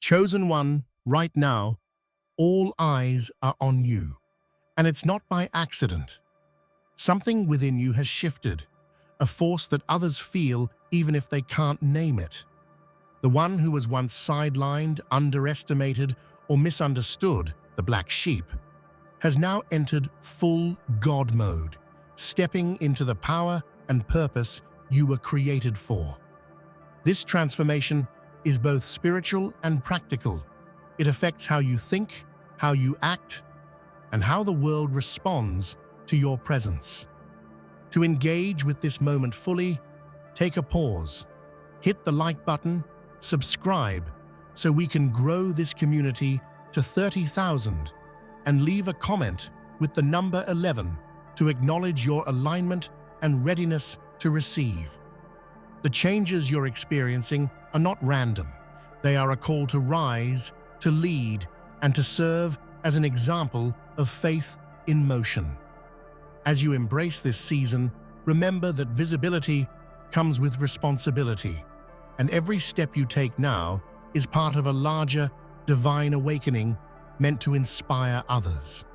Chosen one, right now, all eyes are on you. And it's not by accident. Something within you has shifted, a force that others feel even if they can't name it. The one who was once sidelined, underestimated, or misunderstood, the black sheep, has now entered full God mode, stepping into the power and purpose you were created for. This transformation is both spiritual and practical. It affects how you think, how you act, and how the world responds to your presence. To engage with this moment fully, take a pause, hit the like button, subscribe, so we can grow this community to 30,000, and leave a comment with the number 11 to acknowledge your alignment and readiness to receive. The changes you're experiencing are not random. They are a call to rise, to lead, and to serve as an example of faith in motion. As you embrace this season, remember that visibility comes with responsibility, and every step you take now is part of a larger, divine awakening meant to inspire others.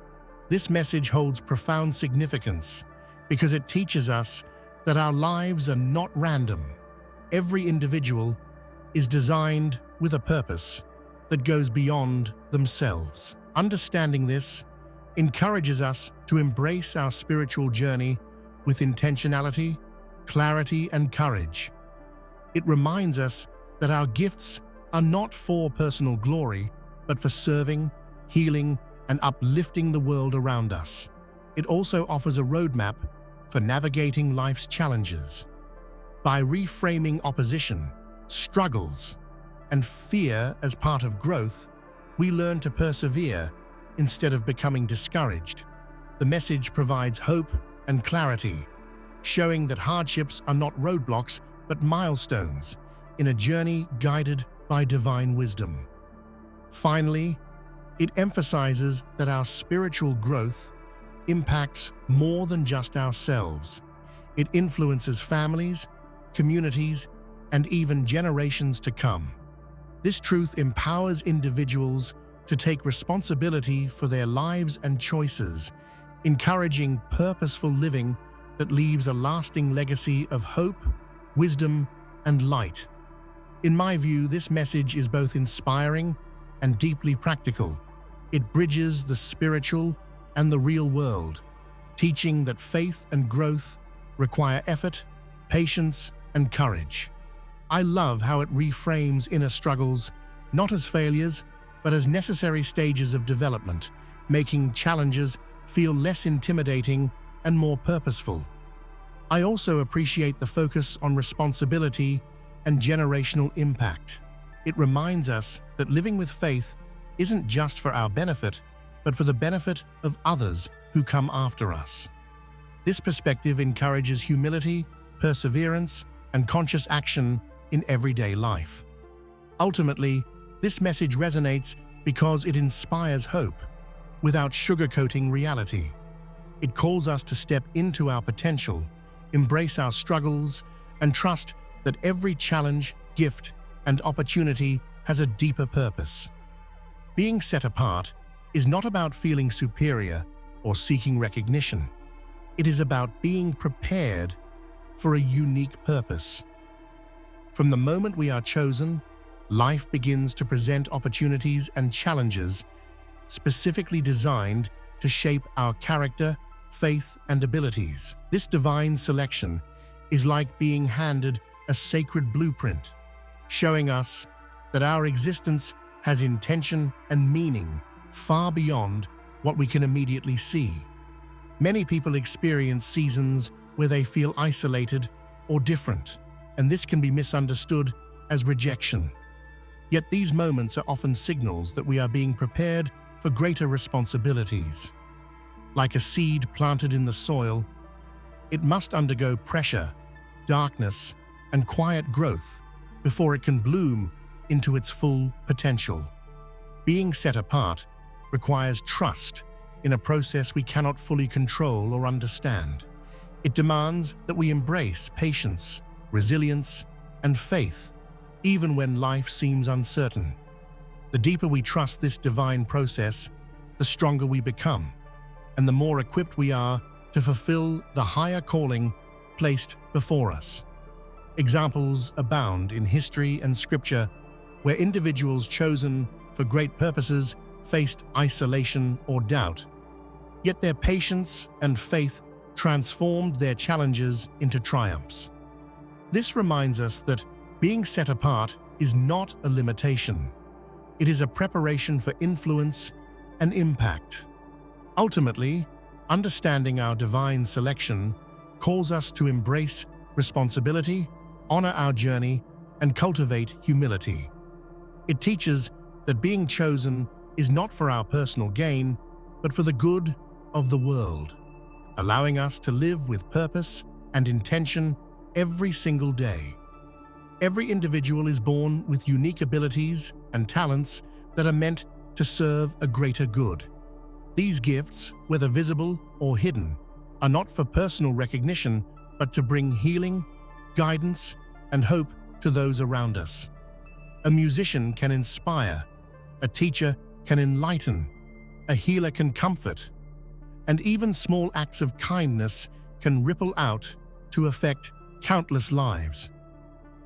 This message holds profound significance because it teaches us that our lives are not random. Every individual is designed with a purpose that goes beyond themselves. Understanding this encourages us to embrace our spiritual journey with intentionality, clarity, and courage. It reminds us that our gifts are not for personal glory, but for serving, healing, and uplifting the world around us. It also offers a roadmap for navigating life's challenges. By reframing opposition, struggles, and fear as part of growth, we learn to persevere instead of becoming discouraged. The message provides hope and clarity, showing that hardships are not roadblocks but milestones in a journey guided by divine wisdom. Finally, it emphasizes that our spiritual growth impacts more than just ourselves. It influences families, communities, and even generations to come. This truth empowers individuals to take responsibility for their lives and choices, encouraging purposeful living that leaves a lasting legacy of hope, wisdom, and light. In my view, this message is both inspiring and deeply practical. It bridges the spiritual and the real world, teaching that faith and growth require effort, patience, and courage. I love how it reframes inner struggles not as failures, but as necessary stages of development, making challenges feel less intimidating and more purposeful. I also appreciate the focus on responsibility and generational impact. It reminds us that living with faith isn't just for our benefit, but for the benefit of others who come after us. This perspective encourages humility, perseverance, and conscious action in everyday life. Ultimately, this message resonates because it inspires hope without sugarcoating reality. It calls us to step into our potential, embrace our struggles, and trust that every challenge, gift, and opportunity has a deeper purpose. Being set apart is not about feeling superior or seeking recognition. It is about being prepared for a unique purpose. From the moment we are chosen, life begins to present opportunities and challenges specifically designed to shape our character, faith, and abilities. This divine selection is like being handed a sacred blueprint, showing us that our existence has intention and meaning far beyond what we can immediately see. Many people experience seasons where they feel isolated or different, and this can be misunderstood as rejection. Yet these moments are often signals that we are being prepared for greater responsibilities. Like a seed planted in the soil, it must undergo pressure, darkness, and quiet growth before it can bloom into its full potential. Being set apart requires trust in a process we cannot fully control or understand. It demands that we embrace patience, resilience, and faith, even when life seems uncertain. The deeper we trust this divine process, the stronger we become, and the more equipped we are to fulfill the higher calling placed before us. Examples abound in history and scripture where individuals chosen for great purposes faced isolation or doubt, yet their patience and faith transformed their challenges into triumphs. This reminds us that being set apart is not a limitation. It is a preparation for influence and impact. Ultimately, understanding our divine selection calls us to embrace responsibility, honor our journey, and cultivate humility. It teaches that being chosen is not for our personal gain, but for the good of the world, allowing us to live with purpose and intention every single day. Every individual is born with unique abilities and talents that are meant to serve a greater good. These gifts, whether visible or hidden, are not for personal recognition, but to bring healing, guidance, and hope to those around us. A musician can inspire, a teacher can enlighten, a healer can comfort, and even small acts of kindness can ripple out to affect countless lives.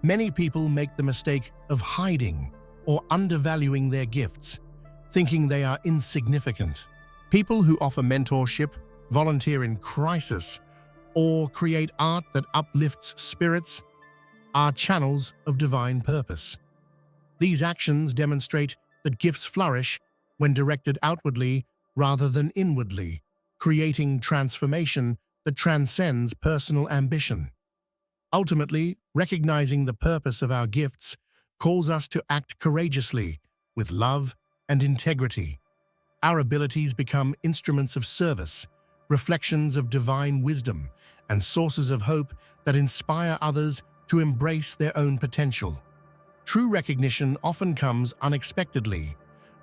Many people make the mistake of hiding or undervaluing their gifts, thinking they are insignificant. People who offer mentorship, volunteer in crisis, or create art that uplifts spirits are channels of divine purpose. These actions demonstrate that gifts flourish when directed outwardly rather than inwardly, creating transformation that transcends personal ambition. Ultimately, recognizing the purpose of our gifts calls us to act courageously, with love and integrity. Our abilities become instruments of service, reflections of divine wisdom, and sources of hope that inspire others to embrace their own potential. True recognition often comes unexpectedly,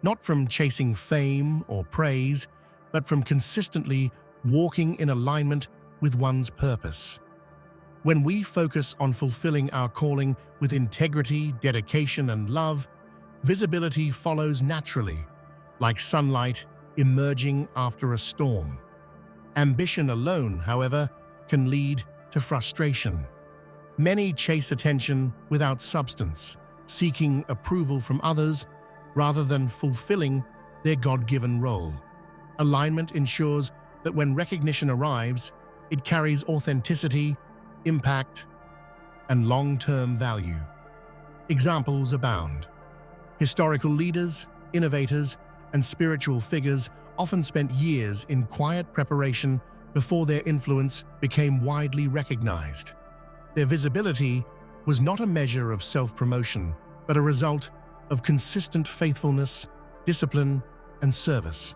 not from chasing fame or praise, but from consistently walking in alignment with one's purpose. When we focus on fulfilling our calling with integrity, dedication, and love, visibility follows naturally, like sunlight emerging after a storm. Ambition alone, however, can lead to frustration. Many chase attention without substance, seeking approval from others rather than fulfilling their God-given role. Alignment ensures that when recognition arrives, it carries authenticity, impact, and long-term value. Examples abound. Historical leaders, innovators, and spiritual figures often spent years in quiet preparation before their influence became widely recognized. Their visibility was not a measure of self-promotion, but a result of consistent faithfulness, discipline, and service.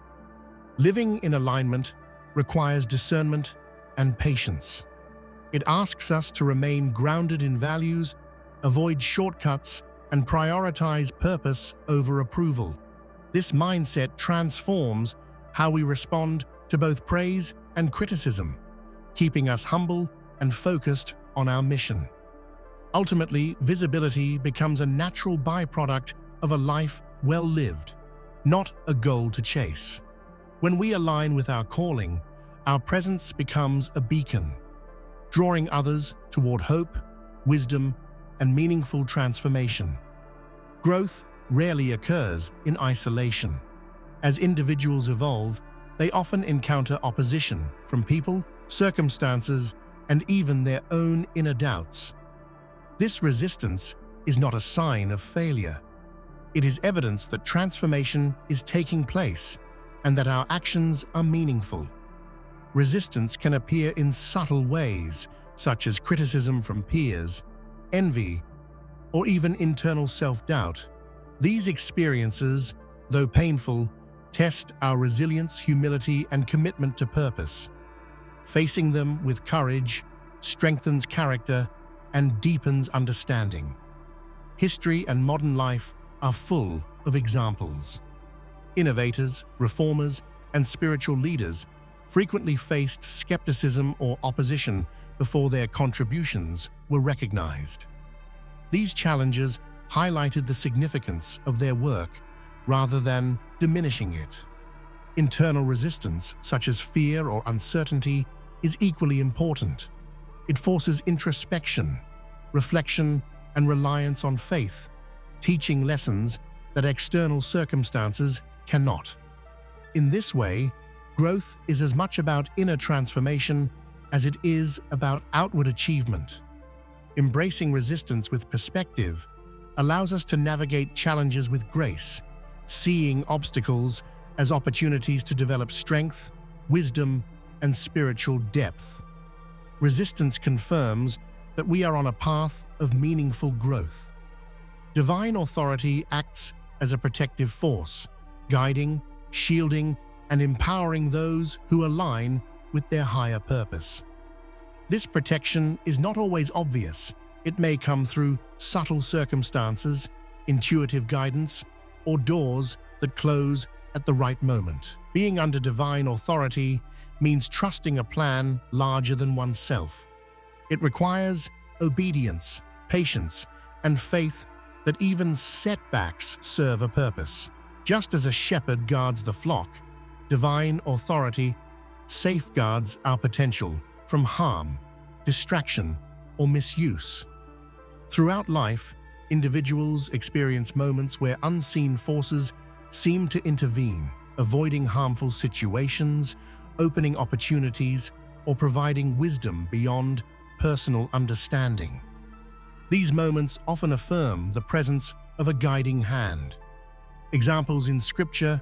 Living in alignment requires discernment and patience. It asks us to remain grounded in values, avoid shortcuts, and prioritize purpose over approval. This mindset transforms how we respond to both praise and criticism, keeping us humble and focused on our mission. Ultimately, visibility becomes a natural byproduct of a life well lived, not a goal to chase. When we align with our calling, our presence becomes a beacon, drawing others toward hope, wisdom, and meaningful transformation. Growth rarely occurs in isolation. As individuals evolve, they often encounter opposition from people, circumstances, and even their own inner doubts. This resistance is not a sign of failure. It is evidence that transformation is taking place and that our actions are meaningful. Resistance can appear in subtle ways, such as criticism from peers, envy, or even internal self-doubt. These experiences, though painful, test our resilience, humility, and commitment to purpose. Facing them with courage strengthens character and deepens understanding. History and modern life are full of examples. Innovators, reformers, and spiritual leaders frequently faced skepticism or opposition before their contributions were recognized. These challenges highlighted the significance of their work, rather than diminishing it. Internal resistance, such as fear or uncertainty, is equally important. It forces introspection, reflection, and reliance on faith, teaching lessons that external circumstances cannot. In this way, growth is as much about inner transformation as it is about outward achievement. Embracing resistance with perspective allows us to navigate challenges with grace, seeing obstacles as opportunities to develop strength, wisdom, and spiritual depth. Resistance confirms that we are on a path of meaningful growth. Divine authority acts as a protective force, guiding, shielding, and empowering those who align with their higher purpose. This protection is not always obvious. It may come through subtle circumstances, intuitive guidance, or doors that close at the right moment. Being under divine authority means trusting a plan larger than oneself. It requires obedience, patience, and faith that even setbacks serve a purpose. Just as a shepherd guards the flock, divine authority safeguards our potential from harm, distraction, or misuse. Throughout life, individuals experience moments where unseen forces seem to intervene, avoiding harmful situations, opening opportunities, or providing wisdom beyond personal understanding. These moments often affirm the presence of a guiding hand. Examples in scripture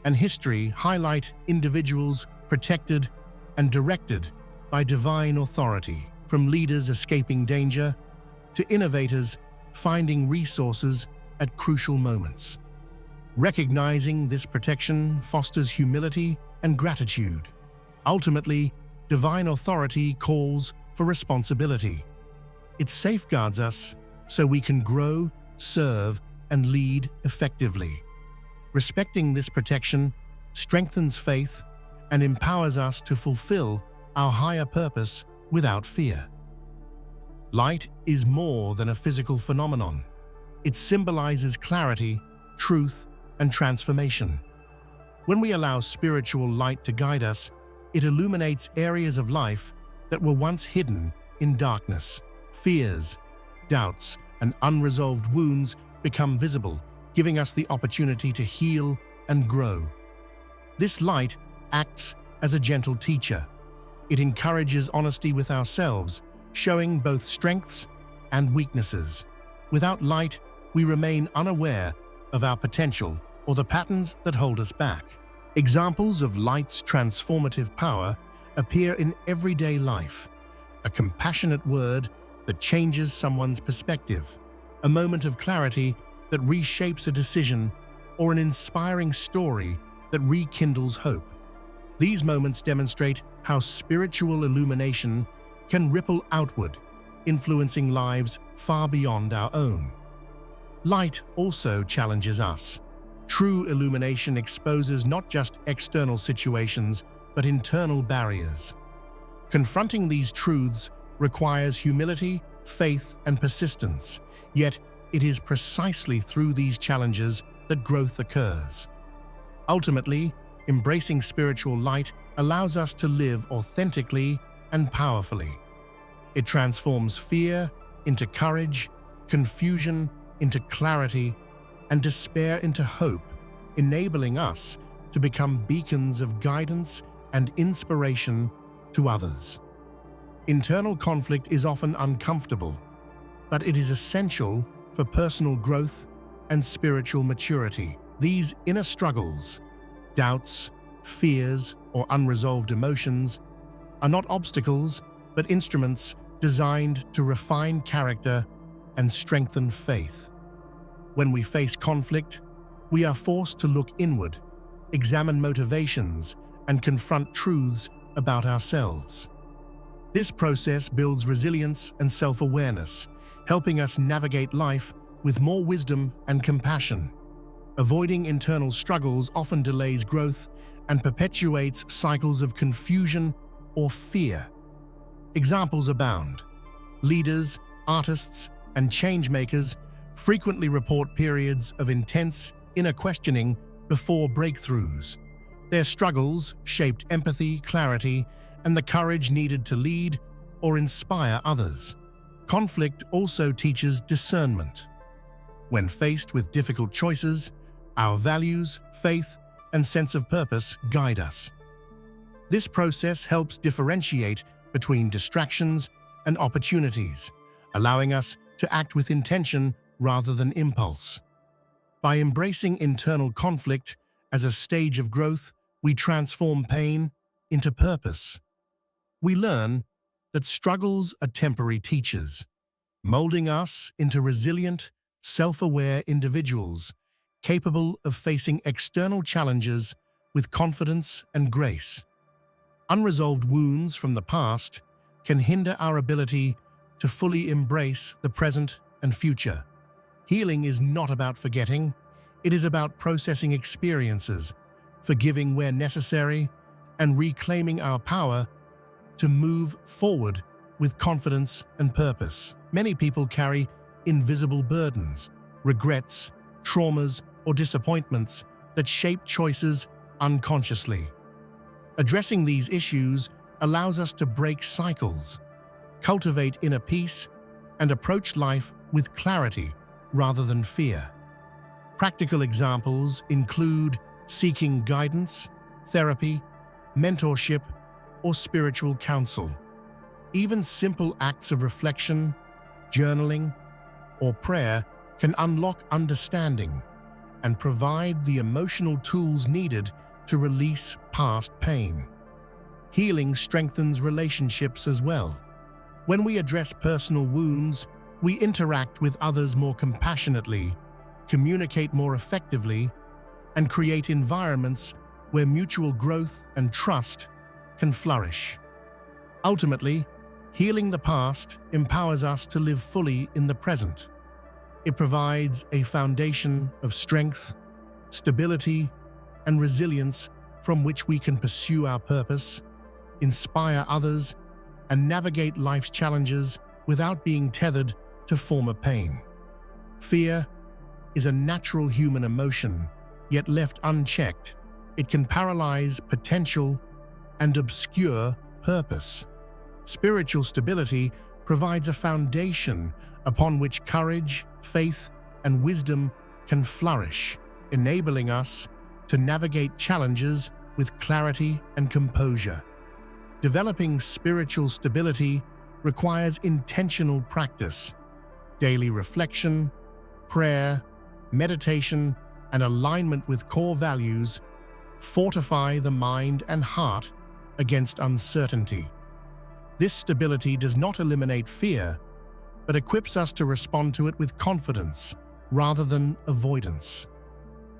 and history highlight individuals protected and directed by divine authority, from leaders escaping danger to innovators finding resources at crucial moments. Recognizing this protection fosters humility and gratitude. Ultimately, divine authority calls for responsibility. It safeguards us so we can grow, serve, and lead effectively. Respecting this protection strengthens faith and empowers us to fulfill our higher purpose without fear. Light is more than a physical phenomenon. It symbolizes clarity, truth, and transformation. When we allow spiritual light to guide us, it illuminates areas of life that were once hidden in darkness. Fears, doubts, and unresolved wounds become visible, giving us the opportunity to heal and grow. This light acts as a gentle teacher. It encourages honesty with ourselves, showing both strengths and weaknesses. Without light, we remain unaware of our potential or the patterns that hold us back. Examples of light's transformative power appear in everyday life. A compassionate word that changes someone's perspective, a moment of clarity that reshapes a decision, or an inspiring story that rekindles hope. These moments demonstrate how spiritual illumination can ripple outward, influencing lives far beyond our own. Light also challenges us. True illumination exposes not just external situations, but internal barriers. Confronting these truths requires humility, faith, and persistence, yet it is precisely through these challenges that growth occurs. Ultimately, embracing spiritual light allows us to live authentically and powerfully. It transforms fear into courage, confusion into clarity, and despair into hope, enabling us to become beacons of guidance and inspiration to others. Internal conflict is often uncomfortable, but it is essential for personal growth and spiritual maturity. These inner struggles, doubts, fears, or unresolved emotions are not obstacles, but instruments designed to refine character and strengthen faith. When we face conflict, we are forced to look inward, examine motivations, and confront truths about ourselves. This process builds resilience and self-awareness, helping us navigate life with more wisdom and compassion. Avoiding internal struggles often delays growth and perpetuates cycles of confusion or fear. Examples abound. Leaders, artists, and change-makers frequently report periods of intense inner questioning before breakthroughs. Their struggles shaped empathy, clarity, and the courage needed to lead or inspire others. Conflict also teaches discernment. When faced with difficult choices, our values, faith, and sense of purpose guide us. This process helps differentiate between distractions and opportunities, allowing us to act with intention rather than impulse. By embracing internal conflict as a stage of growth, we transform pain into purpose. We learn that struggles are temporary teachers, molding us into resilient, self-aware individuals capable of facing external challenges with confidence and grace. Unresolved wounds from the past can hinder our ability to fully embrace the present and future. Healing is not about forgetting, it is about processing experiences, forgiving where necessary, and reclaiming our power to move forward with confidence and purpose. Many people carry invisible burdens, regrets, traumas, or disappointments that shape choices unconsciously. Addressing these issues allows us to break cycles, cultivate inner peace, and approach life with clarity rather than fear. Practical examples include seeking guidance, therapy, mentorship, or spiritual counsel. Even simple acts of reflection, journaling, or prayer can unlock understanding and provide the emotional tools needed to release past pain. Healing strengthens relationships as well. When we address personal wounds, we interact with others more compassionately, communicate more effectively, and create environments where mutual growth and trust can flourish. Ultimately, healing the past empowers us to live fully in the present. It provides a foundation of strength, stability, and resilience from which we can pursue our purpose, inspire others, and navigate life's challenges without being tethered to former pain. Fear is a natural human emotion, yet left unchecked, it can paralyze potential and obscure purpose. Spiritual stability provides a foundation upon which courage, faith, and wisdom can flourish, enabling us to navigate challenges with clarity and composure. Developing spiritual stability requires intentional practice. Daily reflection, prayer, meditation, and alignment with core values fortify the mind and heart against uncertainty. This stability does not eliminate fear, but equips us to respond to it with confidence rather than avoidance.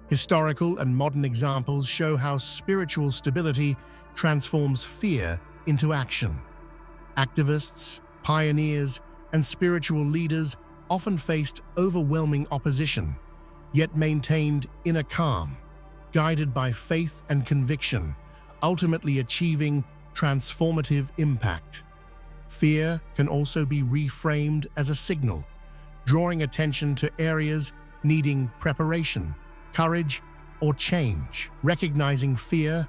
Historical and modern examples show how spiritual stability transforms fear into action. Activists, pioneers, and spiritual leaders often faced overwhelming opposition, yet maintained inner calm, guided by faith and conviction, ultimately achieving transformative impact. Fear can also be reframed as a signal, drawing attention to areas needing preparation, courage, or change. Recognizing fear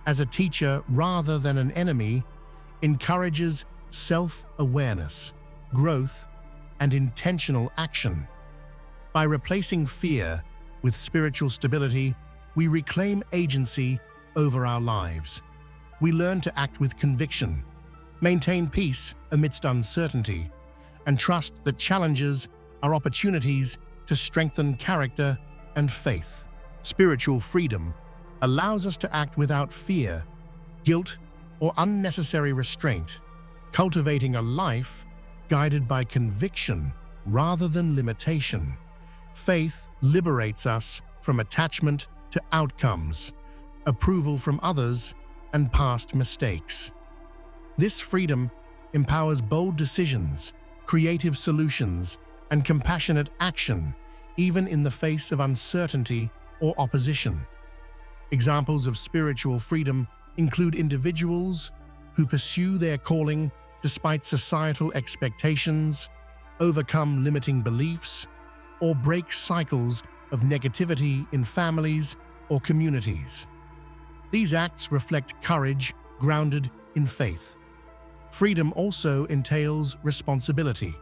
as a teacher rather than an enemy encourages self-awareness, growth, and intentional action. By replacing fear with spiritual stability, we reclaim agency over our lives. We learn to act with conviction, maintain peace amidst uncertainty, and trust that challenges are opportunities to strengthen character and faith. Spiritual freedom allows us to act without fear, guilt, or unnecessary restraint, cultivating a life guided by conviction rather than limitation. Faith liberates us from attachment to outcomes, approval from others, and past mistakes. This freedom empowers bold decisions, creative solutions, and compassionate action, even in the face of uncertainty or opposition. Examples of spiritual freedom include individuals who pursue their calling despite societal expectations, overcome limiting beliefs, or break cycles of negativity in families or communities. These acts reflect courage grounded in faith. Freedom also entails responsibility.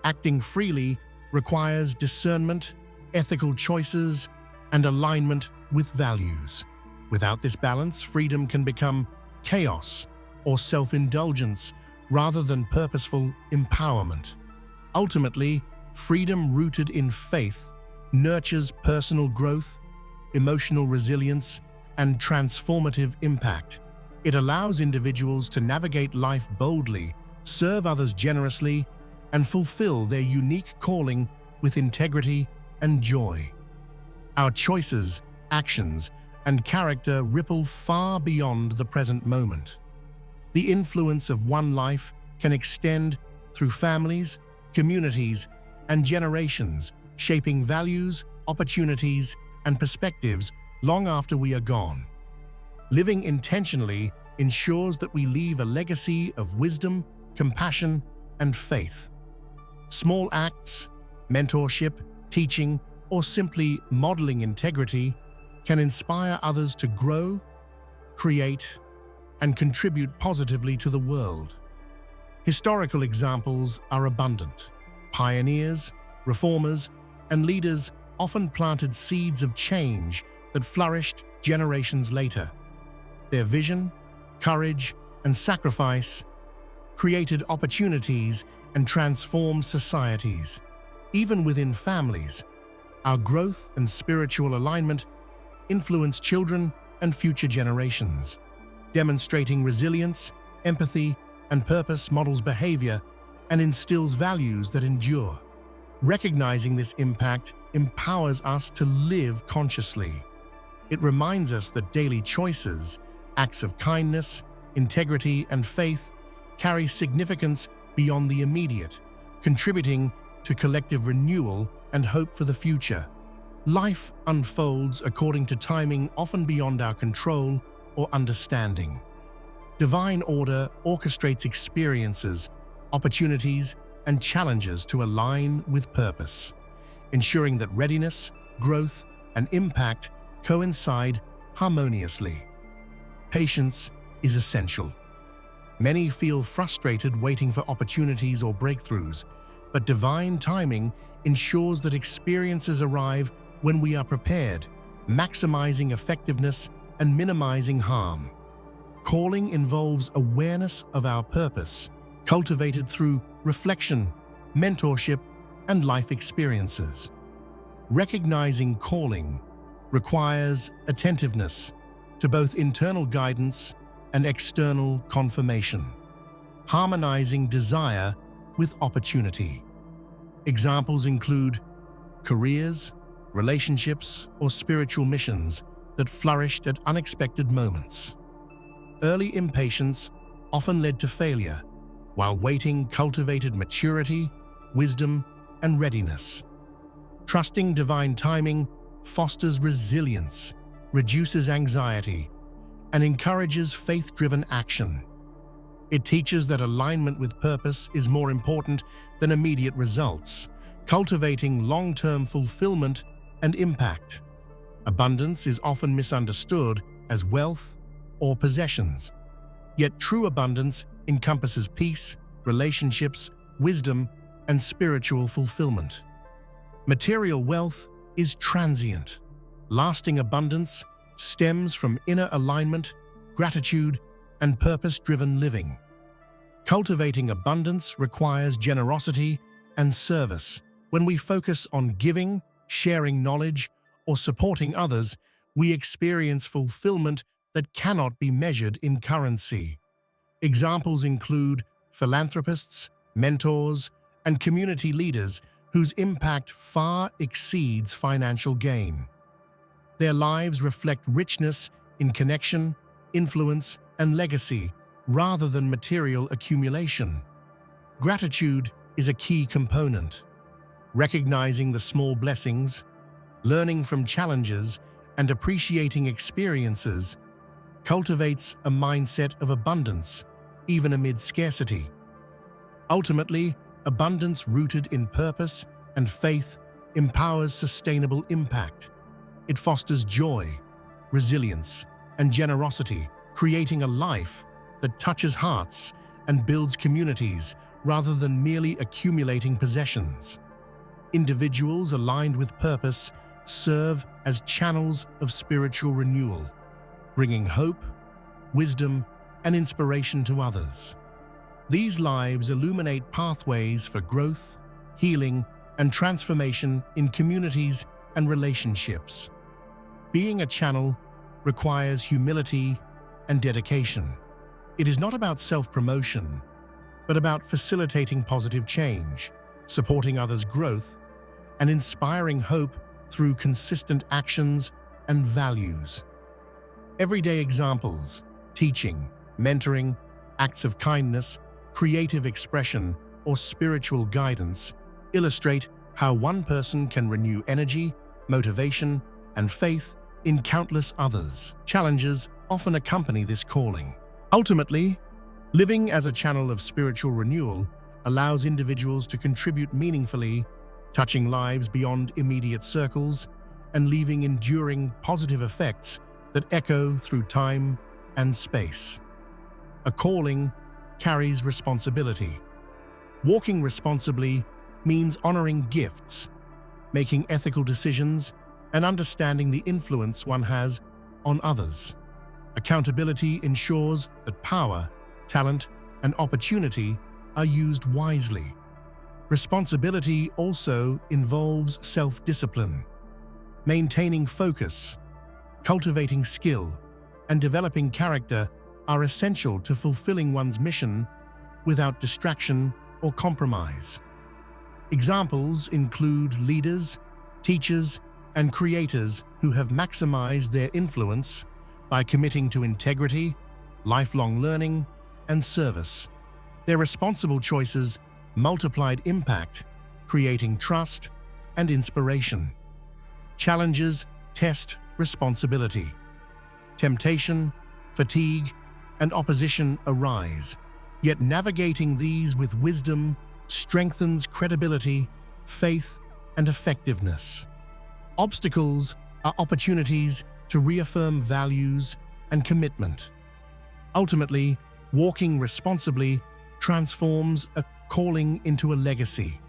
Acting freely requires discernment, ethical choices, and alignment with values. Without this balance, freedom can become chaos or self-indulgence rather than purposeful empowerment. Ultimately, freedom rooted in faith nurtures personal growth, emotional resilience, and transformative impact. It allows individuals to navigate life boldly, serve others generously, and fulfill their unique calling with integrity and joy. Our choices, actions, and character ripple far beyond the present moment. The influence of one life can extend through families, communities, and generations, shaping values, opportunities, and perspectives long after we are gone. Living intentionally ensures that we leave a legacy of wisdom, compassion, and faith. Small acts, mentorship, teaching, or simply modeling integrity can inspire others to grow, create, and contribute positively to the world. Historical examples are abundant. Pioneers, reformers, and leaders often planted seeds of change that flourished generations later. Their vision, courage, and sacrifice created opportunities and transformed societies. Even within families, our growth and spiritual alignment influence children and future generations. Demonstrating resilience, empathy, and purpose models behavior and instills values that endure. Recognizing this impact empowers us to live consciously. It reminds us that daily choices, acts of kindness, integrity, and faith carry significance beyond the immediate, contributing to collective renewal and hope for the future. Life unfolds according to timing often beyond our control or understanding. Divine order orchestrates experiences, opportunities, and challenges to align with purpose, ensuring that readiness, growth, and impact coincide harmoniously. Patience is essential. Many feel frustrated waiting for opportunities or breakthroughs, but divine timing ensures that experiences arrive when we are prepared, maximizing effectiveness and minimizing harm. Calling involves awareness of our purpose, cultivated through reflection, mentorship, and life experiences. Recognizing calling requires attentiveness to both internal guidance and external confirmation, harmonizing desire with opportunity. Examples include careers, relationships, or spiritual missions that flourished at unexpected moments. Early impatience often led to failure, while waiting cultivated maturity, wisdom, and readiness. Trusting divine timing fosters resilience, reduces anxiety, and encourages faith-driven action. It teaches that alignment with purpose is more important than immediate results, cultivating long-term fulfillment and impact. Abundance is often misunderstood as wealth or possessions, yet true abundance encompasses peace, relationships, wisdom, and spiritual fulfillment. Material wealth is transient. Lasting abundance stems from inner alignment, gratitude, and purpose-driven living. Cultivating abundance requires generosity and service. When we focus on giving, sharing knowledge, or supporting others, we experience fulfillment that cannot be measured in currency. Examples include philanthropists, mentors, and community leaders whose impact far exceeds financial gain. Their lives reflect richness in connection, influence, and legacy, rather than material accumulation. Gratitude is a key component. Recognizing the small blessings, learning from challenges, and appreciating experiences cultivates a mindset of abundance, even amid scarcity. Ultimately, abundance rooted in purpose and faith empowers sustainable impact. It fosters joy, resilience, and generosity, creating a life that touches hearts and builds communities rather than merely accumulating possessions. Individuals aligned with purpose serve as channels of spiritual renewal, bringing hope, wisdom, and inspiration to others. These lives illuminate pathways for growth, healing, and transformation in communities and relationships. Being a channel requires humility and dedication. It is not about self-promotion, but about facilitating positive change, supporting others' growth, and inspiring hope through consistent actions and values. Everyday examples, teaching, mentoring, acts of kindness, creative expression, or spiritual guidance illustrate how one person can renew energy, motivation, and faith in countless others. Challenges often accompany this calling. Ultimately, living as a channel of spiritual renewal allows individuals to contribute meaningfully, touching lives beyond immediate circles and leaving enduring positive effects that echo through time and space. A calling carries responsibility. Walking responsibly means honoring gifts, making ethical decisions, and understanding the influence one has on others. Accountability ensures that power, talent, and opportunity are used wisely. Responsibility also involves self-discipline. Maintaining focus, cultivating skill, and developing character are essential to fulfilling one's mission without distraction or compromise. Examples include leaders, teachers, and creators who have maximized their influence by committing to integrity, lifelong learning, and service. Their responsible choices multiplied impact, creating trust and inspiration. Challenges test responsibility. Temptation, fatigue, and opposition arise, yet navigating these with wisdom strengthens credibility, faith, and effectiveness. Obstacles are opportunities to reaffirm values and commitment. Ultimately, walking responsibly transforms a calling into a legacy.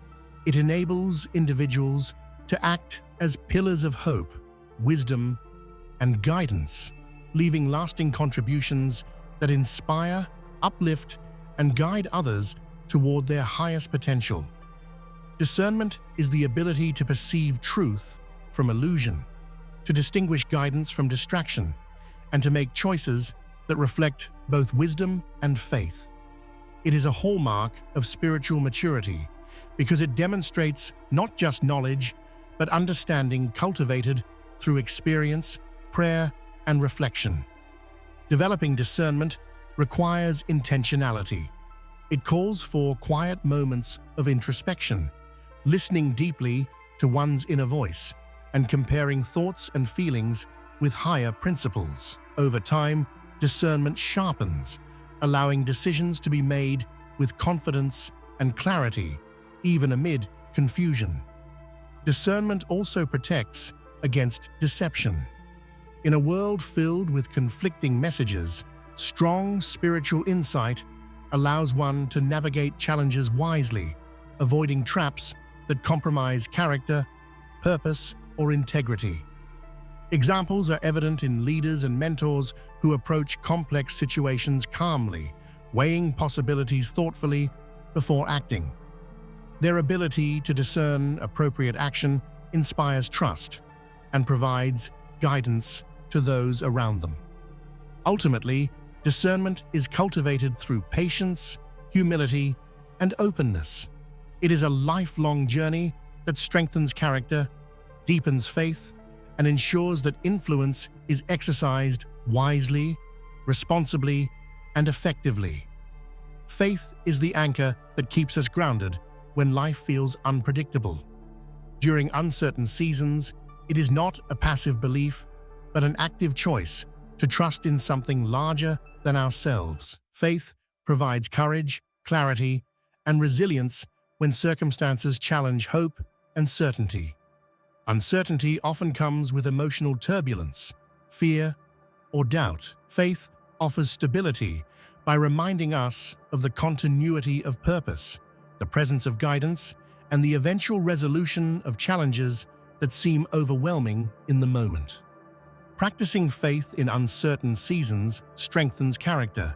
It enables individuals to act as pillars of hope, wisdom, and guidance, leaving lasting contributions that inspire, uplift, and guide others toward their highest potential. Discernment is the ability to perceive truth from illusion, to distinguish guidance from distraction, and to make choices that reflect both wisdom and faith. It is a hallmark of spiritual maturity because it demonstrates not just knowledge, but understanding cultivated through experience, prayer, and reflection. Developing discernment requires intentionality. It calls for quiet moments of introspection, listening deeply to one's inner voice, and comparing thoughts and feelings with higher principles. Over time, discernment sharpens, allowing decisions to be made with confidence and clarity, even amid confusion. Discernment also protects against deception. In a world filled with conflicting messages, strong spiritual insight allows one to navigate challenges wisely, avoiding traps that compromise character, purpose, or integrity. Examples are evident in leaders and mentors who approach complex situations calmly, weighing possibilities thoughtfully before acting. Their ability to discern appropriate action inspires trust and provides guidance to those around them. Ultimately, discernment is cultivated through patience, humility, and openness. It is a lifelong journey that strengthens character, deepens faith, and ensures that influence is exercised wisely, responsibly, and effectively. Faith is the anchor that keeps us grounded when life feels unpredictable. During uncertain seasons, it is not a passive belief, but an active choice to trust in something larger than ourselves. Faith provides courage, clarity, and resilience when circumstances challenge hope and certainty. Uncertainty often comes with emotional turbulence, fear, or doubt. Faith offers stability by reminding us of the continuity of purpose, the presence of guidance, and the eventual resolution of challenges that seem overwhelming in the moment. Practicing faith in uncertain seasons strengthens character.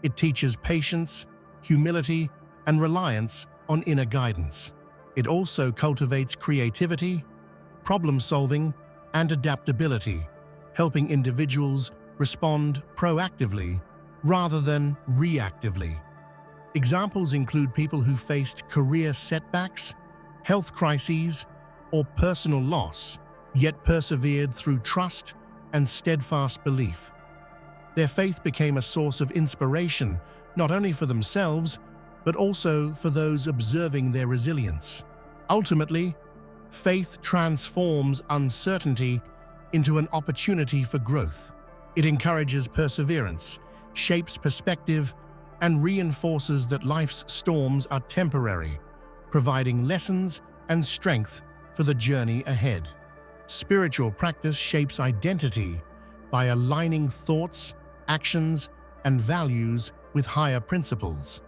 It teaches patience, humility, and reliance on inner guidance. It also cultivates creativity, problem-solving, and adaptability, helping individuals respond proactively rather than reactively. Examples include people who faced career setbacks, health crises, or personal loss, yet persevered through trust and steadfast belief. Their faith became a source of inspiration not only for themselves, but also for those observing their resilience. Ultimately, faith transforms uncertainty into an opportunity for growth. It encourages perseverance, shapes perspective, and reinforces that life's storms are temporary, providing lessons and strength for the journey ahead. Spiritual practice shapes identity by aligning thoughts, actions, and values with higher principles.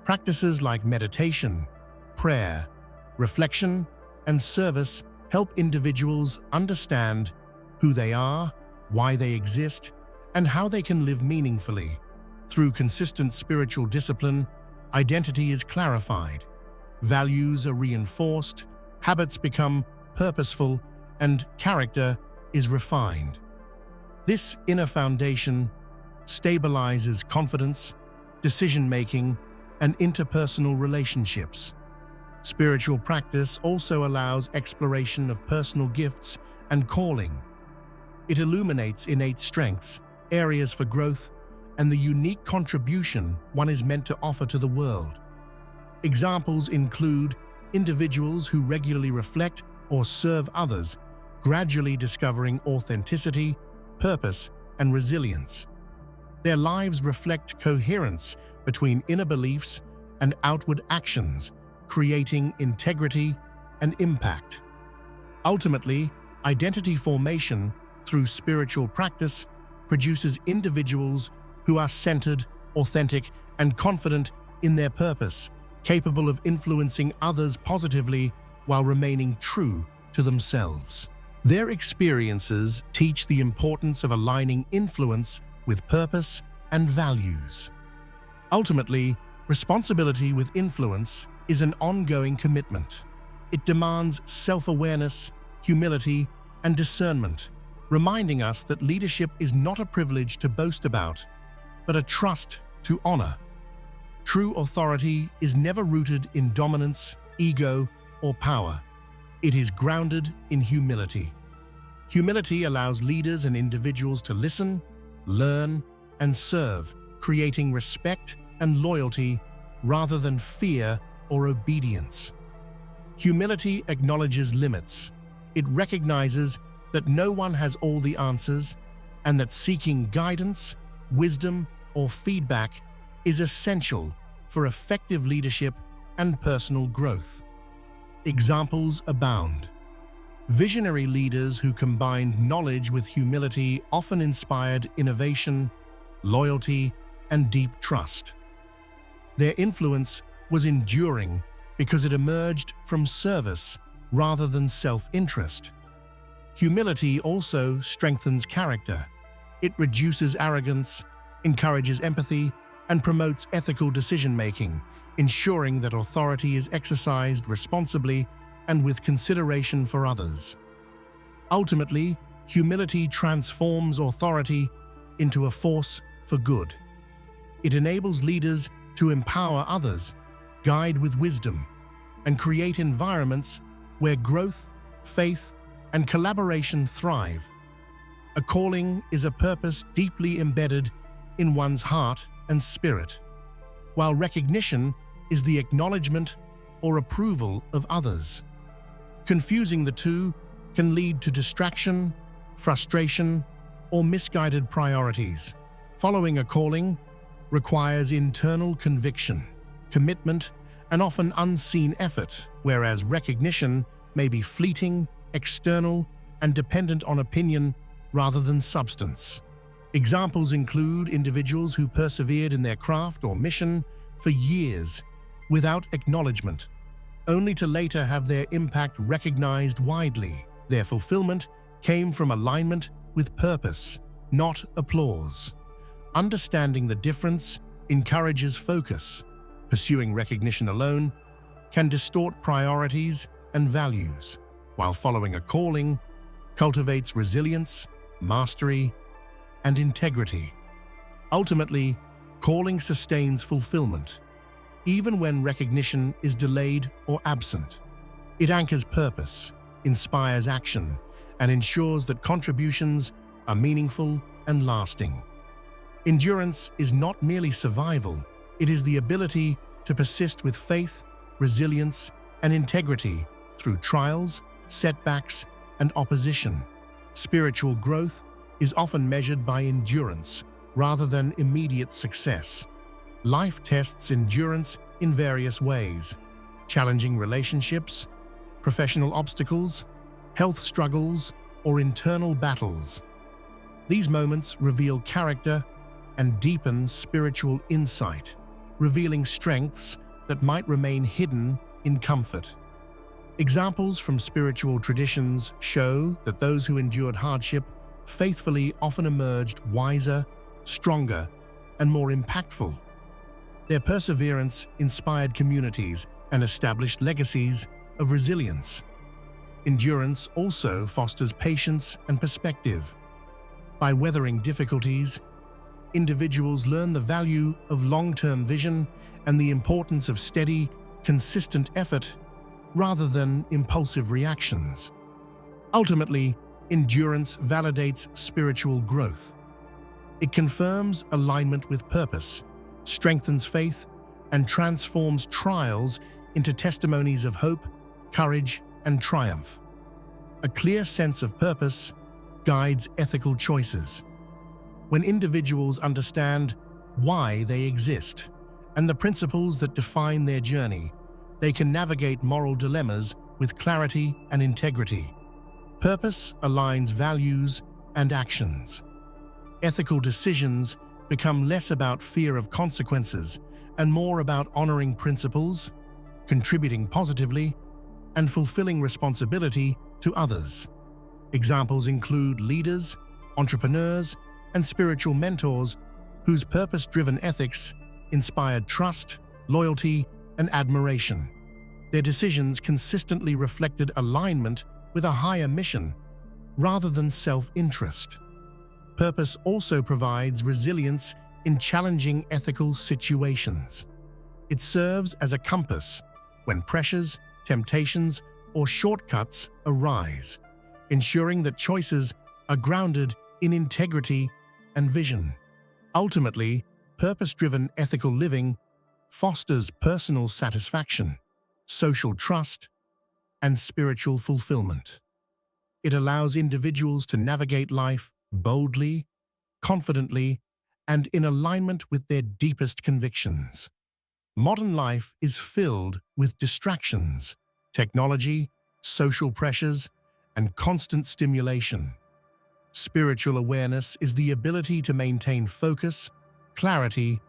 Practices like meditation, prayer, reflection, and service help individuals understand who they are, why they exist, and how they can live meaningfully. Through consistent spiritual discipline, identity is clarified, values are reinforced, habits become purposeful, and character is refined. This inner foundation stabilizes confidence, decision-making, and interpersonal relationships. Spiritual practice also allows exploration of personal gifts and calling. It illuminates innate strengths, areas for growth, and the unique contribution one is meant to offer to the world. Examples include individuals who regularly reflect or serve others, gradually discovering authenticity, purpose, and resilience. Their lives reflect coherence between inner beliefs and outward actions, creating integrity and impact. Ultimately, identity formation through spiritual practice produces individuals who are centered, authentic, and confident in their purpose, capable of influencing others positively while remaining true to themselves. Their experiences teach the importance of aligning influence with purpose and values. Ultimately, responsibility with influence is an ongoing commitment. It demands self-awareness, humility, and discernment, reminding us that leadership is not a privilege to boast about, but a trust to honor. True authority is never rooted in dominance, ego, or power. It is grounded in humility. Humility allows leaders and individuals to listen, learn, and serve, creating respect and loyalty rather than fear or obedience. Humility acknowledges limits. It recognizes that no one has all the answers and that seeking guidance, wisdom, or feedback is essential for effective leadership and personal growth. Examples abound. Visionary leaders who combined knowledge with humility often inspired innovation, loyalty, and deep trust. Their influence was enduring because it emerged from service rather than self-interest. Humility also strengthens character. It reduces arrogance, encourages empathy, and promotes ethical decision-making, ensuring that authority is exercised responsibly and with consideration for others. Ultimately, humility transforms authority into a force for good. It enables leaders to empower others, guide with wisdom, and create environments where growth, faith, and collaboration thrive. A calling is a purpose deeply embedded in one's heart and spirit, while recognition is the acknowledgement or approval of others. Confusing the two can lead to distraction, frustration, or misguided priorities. Following a calling requires internal conviction, commitment, and often unseen effort, whereas recognition may be fleeting external, and dependent on opinion rather than substance. Examples include individuals who persevered in their craft or mission for years without acknowledgement, only to later have their impact recognized widely. Their fulfillment came from alignment with purpose, not applause. Understanding the difference encourages focus. Pursuing recognition alone can distort priorities and values, while following a calling cultivates resilience, mastery, and integrity. Ultimately, calling sustains fulfillment, even when recognition is delayed or absent. It anchors purpose, inspires action, and ensures that contributions are meaningful and lasting. Endurance is not merely survival, it is the ability to persist with faith, resilience, and integrity through trials, setbacks, and opposition. Spiritual growth is often measured by endurance rather than immediate success. Life tests endurance in various ways: challenging relationships, professional obstacles, health struggles, or internal battles. These moments reveal character and deepen spiritual insight, revealing strengths that might remain hidden in comfort. Examples from spiritual traditions show that those who endured hardship faithfully often emerged wiser, stronger, and more impactful. Their perseverance inspired communities and established legacies of resilience. Endurance also fosters patience and perspective. By weathering difficulties, individuals learn the value of long-term vision and the importance of steady, consistent effort rather than impulsive reactions. Ultimately, endurance validates spiritual growth. It confirms alignment with purpose, strengthens faith, and transforms trials into testimonies of hope, courage, and triumph. A clear sense of purpose guides ethical choices. When individuals understand why they exist and the principles that define their journey, they can navigate moral dilemmas with clarity and integrity. Purpose aligns values and actions. Ethical decisions become less about fear of consequences and more about honoring principles, contributing positively, and fulfilling responsibility to others. Examples include leaders, entrepreneurs, and spiritual mentors whose purpose-driven ethics inspired trust, loyalty, and admiration. Their decisions consistently reflected alignment with a higher mission rather than self-interest. Purpose also provides resilience in challenging ethical situations. It serves as a compass when pressures, temptations, or shortcuts arise, ensuring that choices are grounded in integrity and vision. Ultimately, purpose-driven ethical living fosters personal satisfaction, social trust, and spiritual fulfillment. It allows individuals to navigate life boldly, confidently, and in alignment with their deepest convictions. Modern life is filled with distractions, technology, social pressures, and constant stimulation. Spiritual awareness is the ability to maintain focus, clarity,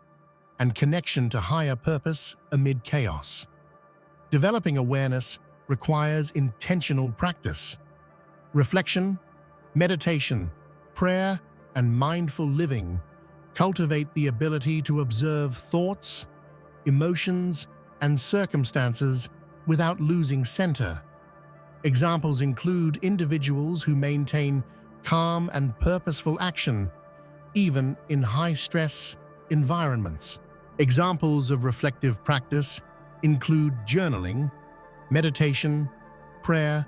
and connection to higher purpose amid chaos. Developing awareness requires intentional practice. Reflection, meditation, prayer, and mindful living cultivate the ability to observe thoughts, emotions, and circumstances without losing center. Examples include individuals who maintain calm and purposeful action, even in high-stress environments. Examples of reflective practice include journaling, meditation, prayer,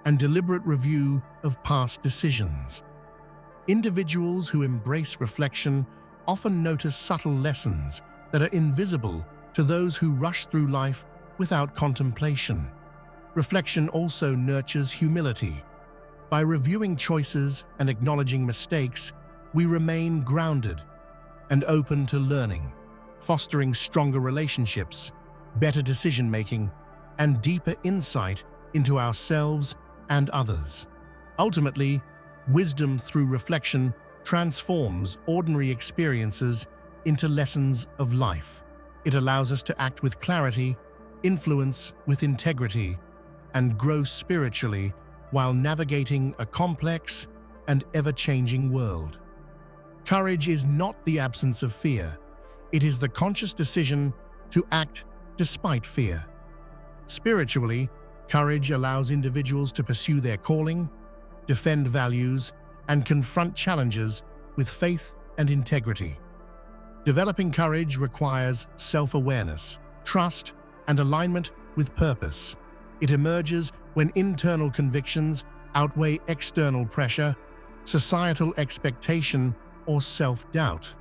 and deliberate review of past decisions. Individuals who embrace reflection often notice subtle lessons that are invisible to those who rush through life without contemplation. Reflection also nurtures humility. By reviewing choices and acknowledging mistakes, we remain grounded and open to learning, fostering stronger relationships, better decision-making, and deeper insight into ourselves and others. Ultimately, wisdom through reflection transforms ordinary experiences into lessons of life. It allows us to act with clarity, influence with integrity, and grow spiritually while navigating a complex and ever-changing world. Courage is not the absence of fear. It is the conscious decision to act despite fear. Spiritually, courage allows individuals to pursue their calling, defend values, and confront challenges with faith and integrity. Developing courage requires self-awareness, trust, and alignment with purpose. It emerges when internal convictions outweigh external pressure, societal expectation, or self-doubt.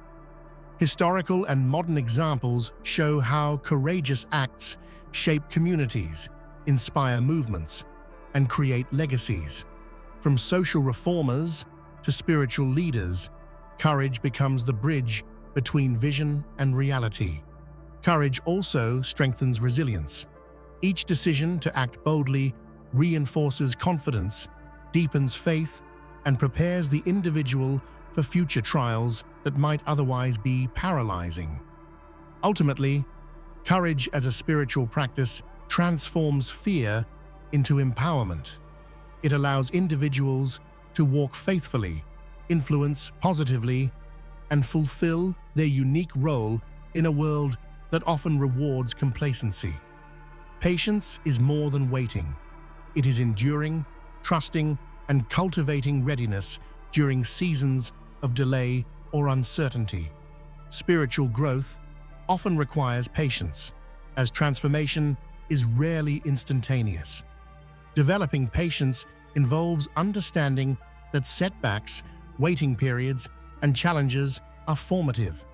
Historical and modern examples show how courageous acts shape communities, inspire movements, and create legacies. From social reformers to spiritual leaders, courage becomes the bridge between vision and reality. Courage also strengthens resilience. Each decision to act boldly reinforces confidence, deepens faith, and prepares the individual for future trials that might otherwise be paralyzing. Ultimately, courage as a spiritual practice transforms fear into empowerment. It allows individuals to walk faithfully, influence positively, and fulfill their unique role in a world that often rewards complacency. Patience is more than waiting. It is enduring, trusting, and cultivating readiness during seasons of delay or uncertainty. Spiritual growth often requires patience, as transformation is rarely instantaneous. Developing patience involves understanding that setbacks, waiting periods, and challenges are formative.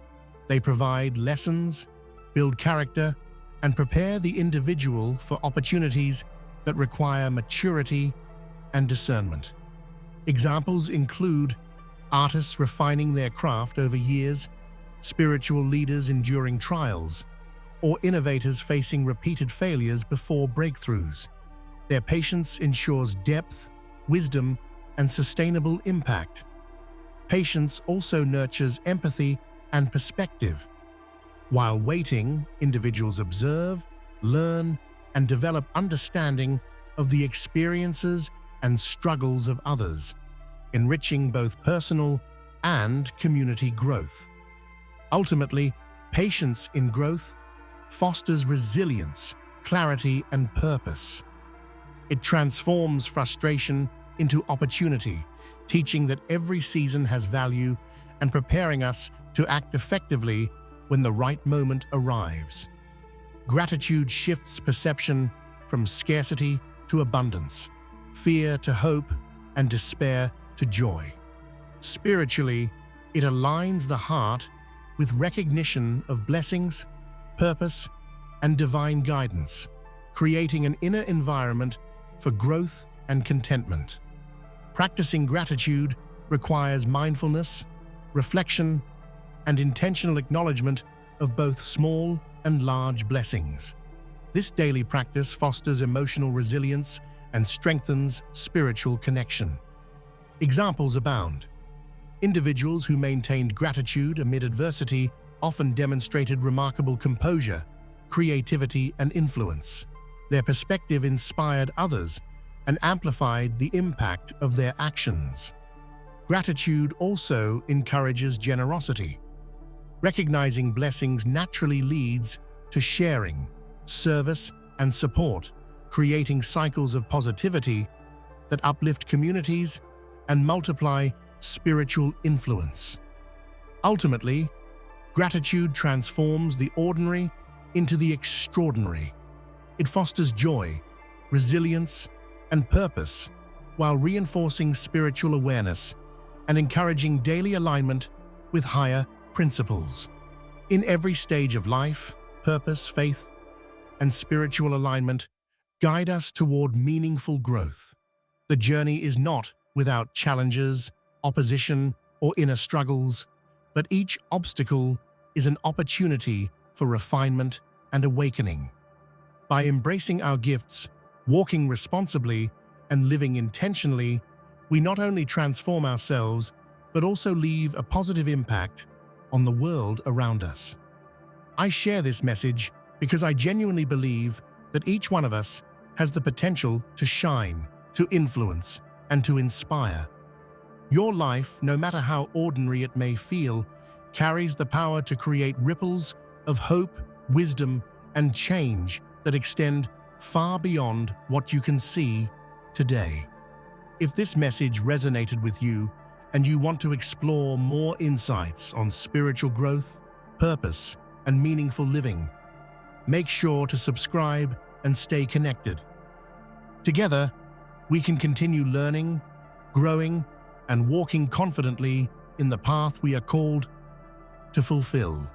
They provide lessons, build character, and prepare the individual for opportunities that require maturity and discernment. Examples include artists refining their craft over years, spiritual leaders enduring trials, or innovators facing repeated failures before breakthroughs. Their patience ensures depth, wisdom, and sustainable impact. Patience also nurtures empathy and perspective. While waiting, individuals observe, learn, and develop understanding of the experiences and struggles of others, enriching both personal and community growth. Ultimately, patience in growth fosters resilience, clarity, and purpose. It transforms frustration into opportunity, teaching that every season has value and preparing us to act effectively when the right moment arrives. Gratitude shifts perception from scarcity to abundance, fear to hope, and despair to joy. Spiritually, it aligns the heart with recognition of blessings, purpose, and divine guidance, creating an inner environment for growth and contentment. Practicing gratitude requires mindfulness, reflection, and intentional acknowledgement of both small and large blessings. This daily practice fosters emotional resilience and strengthens spiritual connection. Examples abound. Individuals who maintained gratitude amid adversity often demonstrated remarkable composure, creativity, and influence. Their perspective inspired others and amplified the impact of their actions. Gratitude also encourages generosity. Recognizing blessings naturally leads to sharing, service, and support, creating cycles of positivity that uplift communities and multiply spiritual influence. Ultimately, gratitude transforms the ordinary into the extraordinary. It fosters joy, resilience, and purpose, while reinforcing spiritual awareness and encouraging daily alignment with higher principles. In every stage of life, purpose, faith, and spiritual alignment guide us toward meaningful growth. The journey is not without challenges, opposition, or inner struggles, but each obstacle is an opportunity for refinement and awakening. By embracing our gifts, walking responsibly, and living intentionally, we not only transform ourselves, but also leave a positive impact on the world around us. I share this message because I genuinely believe that each one of us has the potential to shine, to influence, and to inspire. Your life, no matter how ordinary it may feel, carries the power to create ripples of hope, wisdom, and change that extend far beyond what you can see today. If this message resonated with you and you want to explore more insights on spiritual growth, purpose, and meaningful living, make sure to subscribe and stay connected. Together, we can continue learning, growing, and walking confidently in the path we are called to fulfill.